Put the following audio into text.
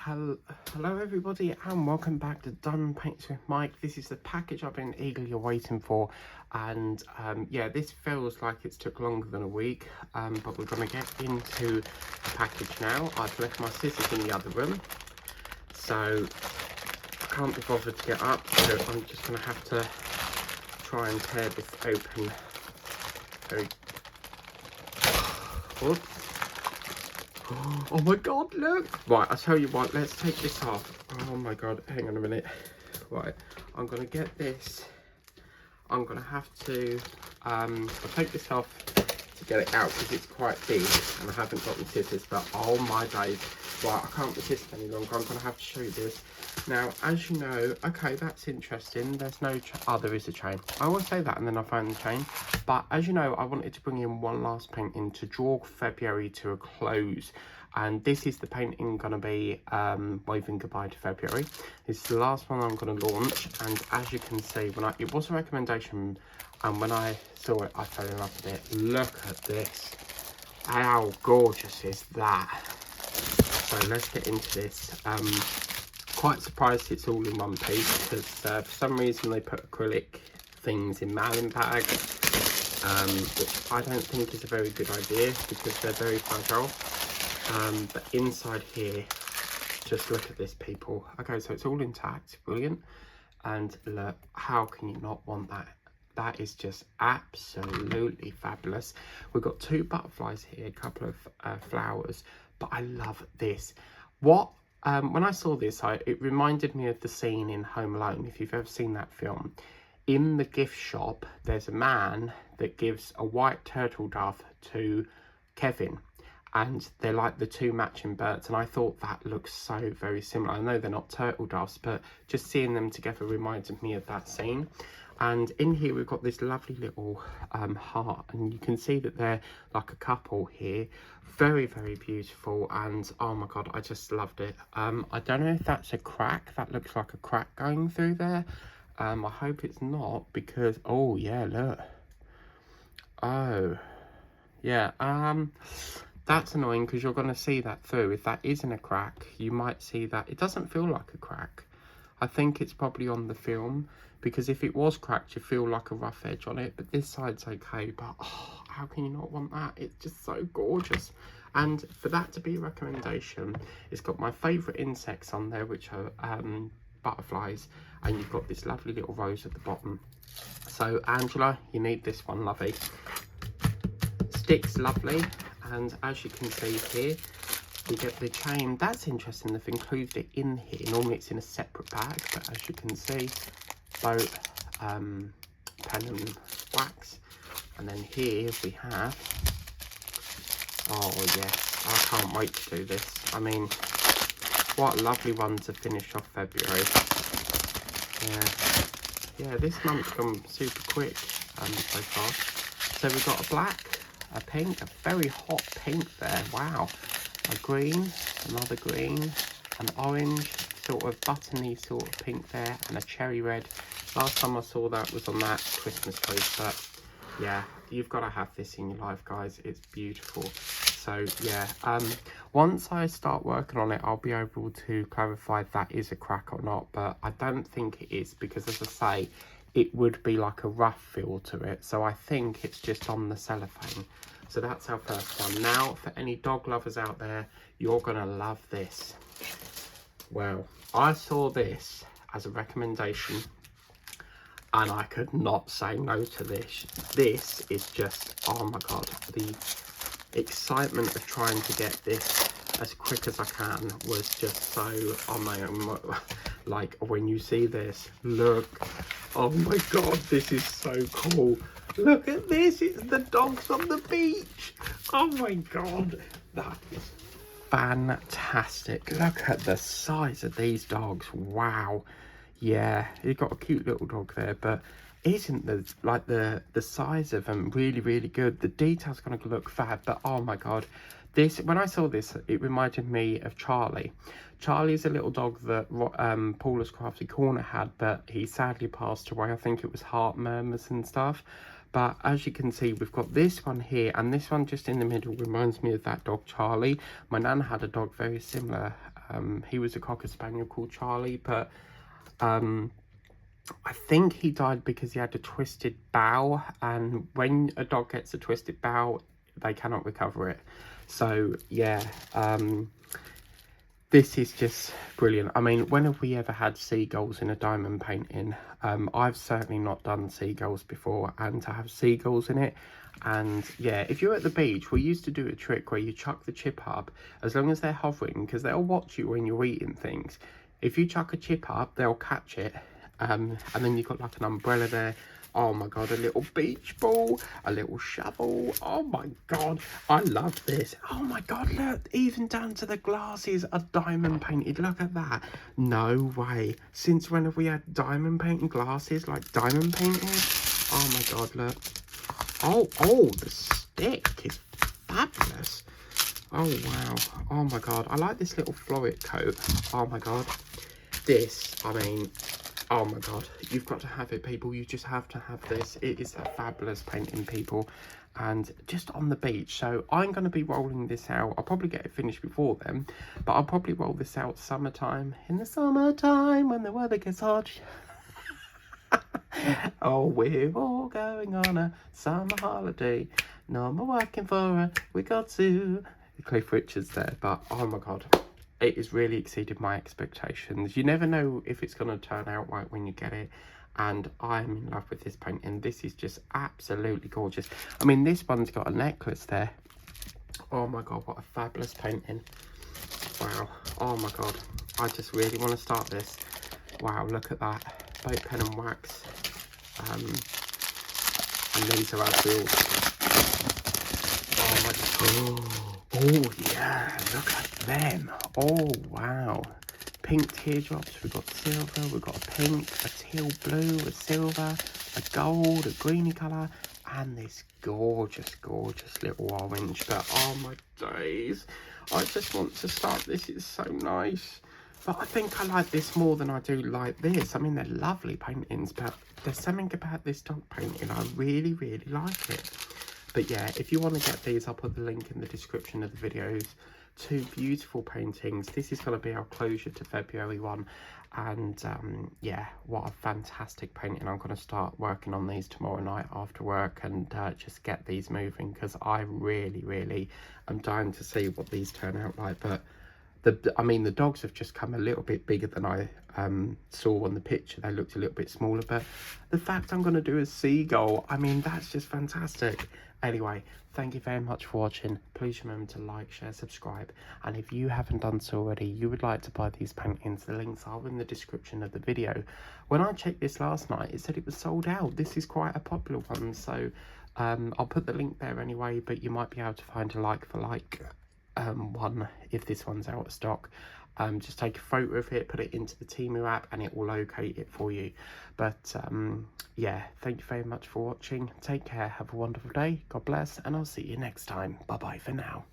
Hello everybody and welcome back to Done Paints with Mike. This is the package I've been eagerly waiting for, and yeah, this feels like it's took longer than a week, but we're going to get into the package now. I've left my scissors in the other room, so I can't be bothered to get up, so I'm just going to have to try and tear this open. Oops. Oh my god, look! Right, I'll tell you what, let's take this off. Oh my god, hang on a minute. Right, I'm gonna get this. I'm gonna have to, I'll take this off to get it out because it's quite big and I haven't got the scissors, but oh my days. Right, I can't resist any longer. I'm gonna have to show you this. Now, as you know, okay, that's interesting. There's no, there is a chain. I always say that and then I find the chain. But as you know, I wanted to bring in one last painting to draw February to a close. And this is the painting gonna be waving goodbye to February. This is the last one I'm gonna launch. And as you can see, it was a recommendation, and when I saw it, I fell in love with it. Look at this. How gorgeous is that? So let's get into this. Quite surprised it's all in one piece because for some reason they put acrylic things in mailing bags, which I don't think is a very good idea because they're very fragile. But inside here, just look at this, people. Okay, so it's all intact, brilliant. And look, how can you not want that? That is just absolutely fabulous. We've got two butterflies here, a couple of flowers, but I love this. When I saw this, it reminded me of the scene in Home Alone, if you've ever seen that film. In the gift shop, there's a man that gives a white turtle dove to Kevin, and they're like the two matching birds, and I thought that looks so very similar. I know they're not turtle doves, but just seeing them together reminded me of that scene. And in here we've got this lovely little heart, and you can see that they're like a couple here. Very, very beautiful, and oh my god, I just loved it. I don't know if that's a crack. That looks like a crack going through there. I hope it's not, because oh yeah, look. Oh yeah, that's annoying because you're going to see that through. If that isn't a crack, you might see that. It doesn't feel like a crack. I think it's probably on the film, because if it was cracked, you feel like a rough edge on it. But this side's okay, but oh, how can you not want that? It's just so gorgeous. And for that to be a recommendation, it's got my favourite insects on there, which are butterflies. And you've got this lovely little rose at the bottom. So, Angela, you need this one, lovey. Sticks lovely. And as you can see here, we get the chain. That's interesting, they've included it in here. Normally it's in a separate bag, but as you can see, both Pendant wax. And then here we have, oh yes, I can't wait to do this. I mean, what a lovely one to finish off February. Yeah, this month's gone super quick so far. So we've got a black, a pink, a very hot pink there, wow. A green, another green, an orange, sort of buttony sort of pink there, and a cherry red. Last time I saw that was on that Christmas tree, but yeah, you've got to have this in your life, guys. It's beautiful. So yeah, once I start working on it, I'll be able to clarify if that is a crack or not, but I don't think it is, because as I say, it would be like a rough feel to it. So I think it's just on the cellophane. So that's our first one. Now, for any dog lovers out there, you're going to love this. Well, I saw this as a recommendation, and I could not say no to this. This is just, oh my god, the excitement of trying to get this as quick as I can was just so on my own. Like, when you see this, look, oh my god, this is so cool. Look at this, it's the dogs on the beach. Oh my god, that is fantastic. Look at the size of these dogs, wow. Yeah, you've got a cute little dog there, but isn't the size of them really, really good? The detail's gonna look fab, but oh my god, this, when I saw this, it reminded me of Charlie. Charlie's a little dog that Paula's Crafty Corner had, but he sadly passed away. I think it was heart murmurs and stuff. But as you can see, we've got this one here, and this one just in the middle reminds me of that dog Charlie. My nan had a dog very similar He was a Cocker Spaniel called Charlie, but I think he died because he had a twisted bow, and when a dog gets a twisted bow, they cannot recover it. So yeah, this is just brilliant. I mean, when have we ever had seagulls in a diamond painting? I've certainly not done seagulls before, and to have seagulls in it, and yeah, if you're at the beach, we used to do a trick where you chuck the chip up, as long as they're hovering, because they'll watch you when you're eating things. If you chuck a chip up, they'll catch it, and then you've got like an umbrella there. Oh my god, a little beach ball, a little shovel. Oh my god, I love this. Oh my god, look, even down to the glasses are diamond painted. Look at that. No way. Since when have we had diamond painted glasses, like diamond painted? Oh my god, look. Oh, the stick is fabulous. Oh wow. Oh my god, I like this little florid coat. Oh my god. This, I mean, oh my god, you've got to have it, people. You just have to have this. It is a fabulous painting, people, and just on the beach. So I'm going to be rolling this out. I'll probably get it finished before then, but I'll probably roll this out summertime. In the summertime when the weather gets hot. Oh, we're all going on a summer holiday. No more working for it. We got to. Cliff Richards there, but oh my god. It has really exceeded my expectations. You never know if it's going to turn out right when you get it. And I'm in love with this painting. This is just absolutely gorgeous. I mean, this one's got a necklace there. Oh my god, what a fabulous painting. Wow. Oh my god. I just really want to start this. Wow, look at that. Boat pen and wax. And these are our wheels. Oh my god. Oh yeah, look at them. Oh wow. Pink teardrops, we've got silver, we've got a pink, a teal blue, a silver, a gold, a greeny colour, and this gorgeous, gorgeous little orange. But oh my days, I just want to start this. It's so nice. But I think I like this more than I do like this. I mean, they're lovely paintings, but there's something about this dog painting. I really, really like it. But yeah, if you want to get these, I'll put the link in the description of the videos. Two beautiful paintings. This is going to be our closure to February one. And yeah, what a fantastic painting. I'm going to start working on these tomorrow night after work and just get these moving, because I really, really am dying to see what these turn out like. But I mean, the dogs have just come a little bit bigger than I saw on the picture. They looked a little bit smaller, but the fact I'm going to do a seagull, I mean, that's just fantastic. Anyway, thank you very much for watching. Please remember to like, share, subscribe, and if you haven't done so already, you would like to buy these paintings, the links are in the description of the video. When I checked this last night, it said it was sold out. This is quite a popular one, so I'll put the link there anyway, but you might be able to find a like for like one if this one's out of stock. Just take a photo of it, put it into the Temu app, and it will locate it for you. But yeah, thank you very much for watching. Take care, have a wonderful day, God bless, and I'll see you next time. Bye bye for now.